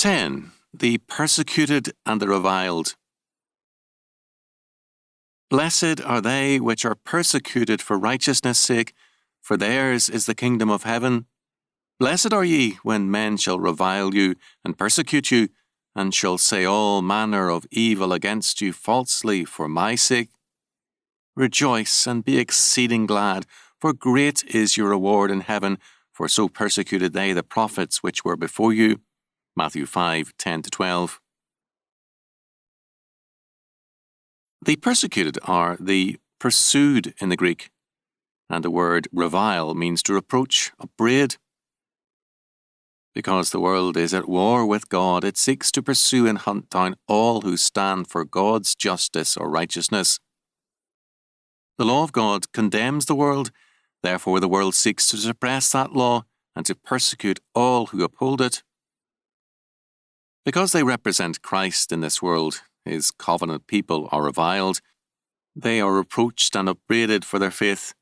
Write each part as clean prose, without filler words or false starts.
10. The persecuted and the reviled. Blessed are they which are persecuted for righteousness' sake, for theirs is the kingdom of heaven. Blessed are ye when men shall revile you and persecute you, and shall say all manner of evil against you falsely for my sake. Rejoice and be exceeding glad, for great is your reward in heaven, for so persecuted they the prophets which were before you. Matthew 5:10-12. The persecuted are the pursued in the Greek, and the word revile means to reproach, upbraid. Because the world is at war with God, it seeks to pursue and hunt down all who stand for God's justice or righteousness. The law of God condemns the world, therefore the world seeks to suppress that law and to persecute all who uphold it. Because they represent Christ in this world, His covenant people are reviled. They are reproached and upbraided for their faith.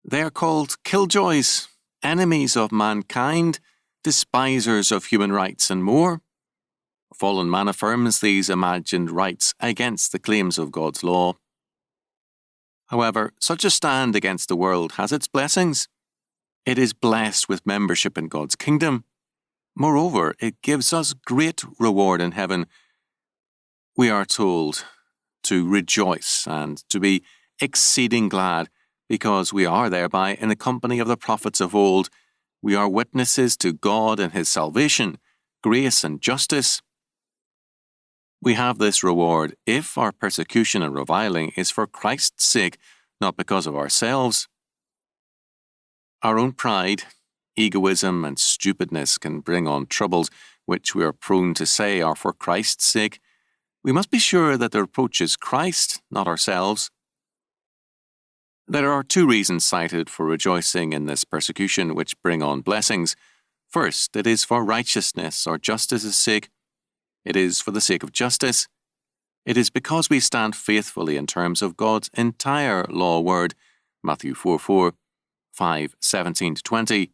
They are called killjoys, enemies of mankind, despisers of human rights, and more. Fallen man affirms these imagined rights against the claims of God's law. However, such a stand against the world has its blessings. It is blessed with membership in God's kingdom. Moreover, it gives us great reward in heaven. We are told to rejoice and to be exceeding glad, because we are thereby in the company of the prophets of old. We are witnesses to God and His salvation, grace and justice. We have this reward if our persecution and reviling is for Christ's sake, not because of ourselves. Our own pride, egoism, and stupidness can bring on troubles which we are prone to say are for Christ's sake. We must be sure that the reproach is Christ, not ourselves. There are two reasons cited for rejoicing in this persecution which bring on blessings. First, it is for righteousness or justice's sake. It is for the sake of justice. It is because we stand faithfully in terms of God's entire law word, Matthew 4:4, 5:17-20.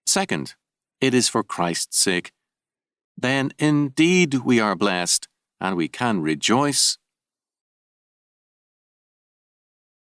Second, it is for Christ's sake. Then indeed we are blessed, and we can rejoice